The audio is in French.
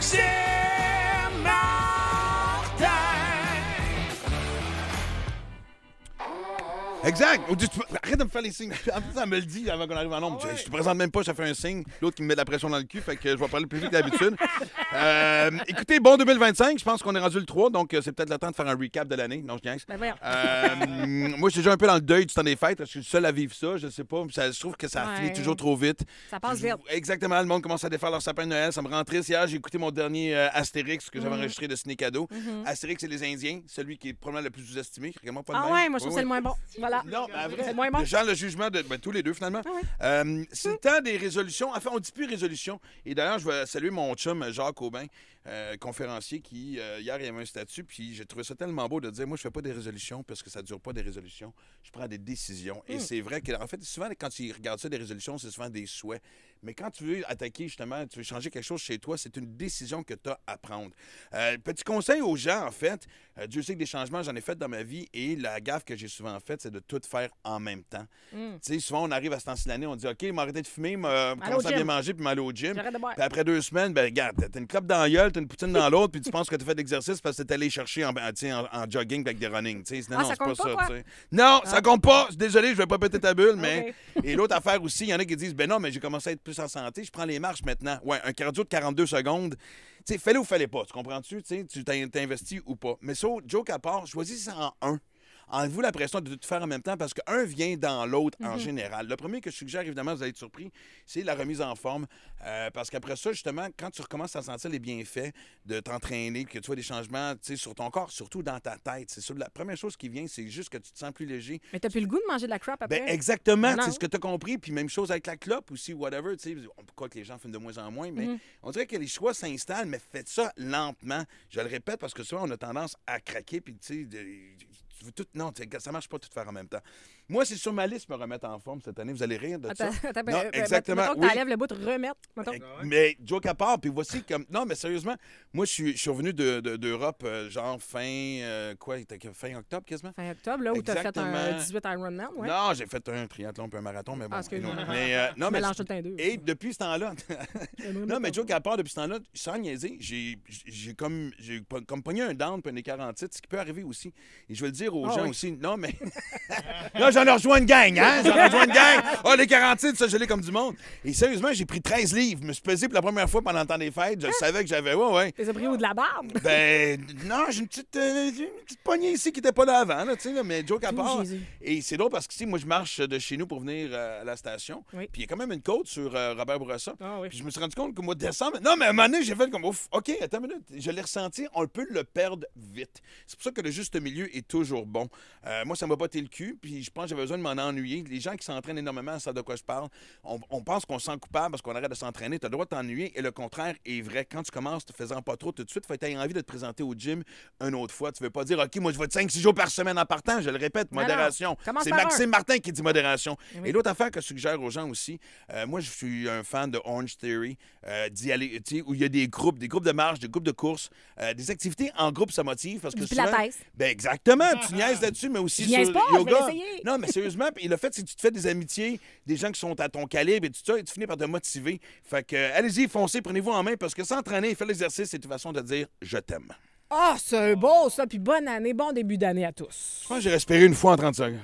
Maxime Martin. Exact. Arrête de me faire les signes. En plus, ça me le dit avant qu'on arrive en nombre. Je te présente même pas, ça fait un signe. L'autre qui me met de la pression dans le cul, fait que je vais parler plus vite que d'habitude. Écoutez, bon 2025, je pense qu'on est rendu le 3, donc c'est peut-être le temps de faire un recap de l'année. Non, je niaise. Ben voyons. Moi, je suis déjà un peu dans le deuil du temps des fêtes. Je suis le seul à vivre ça. Je sais pas. Je trouve que ça finit toujours trop vite. Ça passe vite. Exactement. Le monde commence à défaire leur sapin de Noël. Ça me rend triste. Hier, j'ai écouté mon dernier Astérix que j'avais enregistré de Ciné Cadeau. Astérix et les Indiens, celui qui est probablement le plus sous-estimé. Regarde-moi pas de même. Ouais, moi, je trouve que c'est le moins bon. Voilà. Non, mais à vrai, C'est moins bon. Jean, le jugement de tous les deux, finalement. C'est le temps des résolutions. Enfin, on dit plus résolution. Et d'ailleurs, je vais saluer mon chum Jacques Aubin, conférencier, qui, hier, il y avait un statut, puis j'ai trouvé ça tellement beau de dire, moi, je fais pas des résolutions parce que ça dure pas des résolutions. Je prends des décisions. Et c'est vrai que, en fait, souvent, quand tu regardes ça, des résolutions, c'est souvent des souhaits. Mais quand tu veux attaquer, justement, tu veux changer quelque chose chez toi, c'est une décision que tu as à prendre. Petit conseil aux gens, en fait, Dieu sait que des changements, j'en ai fait dans ma vie, et la gaffe que j'ai souvent faite, c'est de tout faire en même temps. Tu sais, souvent, on arrive à ce temps-ci de l'année, on dit, OK, m'arrêter de fumer, commencer à bien manger, puis m'aller au gym. J'arrête de boire. Puis après 2 semaines, ben regarde, t'as une clope dans la gueule, t'as une poutine dans l'autre, puis tu penses que t'as fait de l'exercice parce que t'es allé chercher en jogging avec des running. Non, ça c'est pas compte ça. pas, quoi? T'sais. Non, ça compte pas. Désolé, je vais pas péter ta bulle, mais. OK. Et l'autre affaire aussi, il y en a qui disent, ben non, mais j'ai commencé à être plus en santé, je prends les marches maintenant. Ouais, un cardio de 42 secondes. Tu sais, fais-le ou fais-le pas. Tu comprends-tu? Tu t'investis ou pas. Mais ça, joke à part, choisis ça en un. Enlevez-vous la pression de tout faire en même temps parce qu'un vient dans l'autre en général. Le premier que je suggère, évidemment, vous allez être surpris, c'est la remise en forme. Parce qu'après ça, justement, quand tu recommences à sentir les bienfaits de t'entraîner, que tu vois des changements sur ton corps, surtout dans ta tête, c'est sûr, la première chose qui vient, c'est juste que tu te sens plus léger. Mais t'as plus le goût de manger de la crap après? Ben, exactement, Non. c'est ce que tu as compris. Puis même chose avec la clope aussi, whatever. Pourquoi que les gens fument de moins en moins, mais on dirait que les choix s'installent, mais faites ça lentement. Je le répète parce que souvent, on a tendance à craquer, puis tu sais, tu veux tout. Non, ça marche pas tout faire en même temps. Moi, c'est sur ma liste me remettre en forme cette année. Vous allez rire de ça. Attends, Non, exactement. mettons que Oui. t'enlèves le bout de remettre. Mettons. Mais joke à part, puis voici comme. Non, mais sérieusement, moi, je suis revenu d'Europe, genre fin octobre quasiment. Fin octobre, là, où t'as fait un Exactement. 18 Ironman, ouais. Non, j'ai fait un triathlon puis un marathon, mais bon. excuse-moi. Non, Tu mélanges tout le temps les deux. Et depuis ce temps-là, non, mais joke à part, depuis ce temps-là, sans niaiser, j'ai comme pogné un down puis un écart en titre, ce qui peut arriver aussi. Et je vais le dire aux gens oui. aussi. Non, mais. Là, j'en ai rejoint une gang, hein? J'en ai rejoint une gang. Ah, les 40 titres, ça, je l'ai comme du monde. Et sérieusement, j'ai pris 13 livres. Je me suis pesé pour la première fois pendant le temps des fêtes. Je savais que j'avais. Ouais. T'es pris où de la barbe? Ben, non, j'ai une petite poignée ici qui n'était pas là avant, là, tu sais, là, mais joke à part. Jésus. Et c'est drôle parce que, moi, je marche de chez nous pour venir à la station. Oui. Puis il y a quand même une côte sur Robert Bourassa. Ah oui. Puis je me suis rendu compte qu'au mois de décembre. Non, mais à un moment donné, j'ai fait comme, ouf, OK, attends une minute. Je l'ai ressenti, on peut le perdre vite. C'est pour ça que le juste milieu est toujours bon. Moi, ça m'a botté le cul, puis je pense que j'avais besoin de m'en ennuyer. Les gens qui s'entraînent énormément savent de quoi je parle. On pense qu'on se sent coupable parce qu'on arrête de s'entraîner. Tu as le droit de t'ennuyer et le contraire est vrai. Quand tu commences, te faisant pas trop tout de suite, il faut que tu aies envie de te présenter au gym une autre fois. Tu veux pas dire, OK, moi, je vais 5-6 jours par semaine en partant. Je le répète, Non, modération. non. Commence C'est par Maxime Martin qui dit modération. Oui. Et l'autre affaire que je suggère aux gens aussi, moi, je suis un fan de Orange Theory, d'y aller, tu sais, où il y a des groupes de marche, des groupes de course, des activités en groupe, ça motive. Parce que Du souvent, pilates. ben exactement, tu niaises là-dessus, mais aussi Je sur niaise le pas, je vais yoga. l'essayer. Non, mais sérieusement, puis le fait, c'est que tu te fais des amitiés, des gens qui sont à ton calibre et tout ça, et tu finis par te motiver. Fait que, allez-y, foncez, prenez-vous en main, parce que s'entraîner et faire l'exercice, c'est une façon de dire « je t'aime ». Ah, c'est beau, ça. Puis bonne année, bon début d'année à tous. Je pense que j'ai respiré une fois en 30 secondes.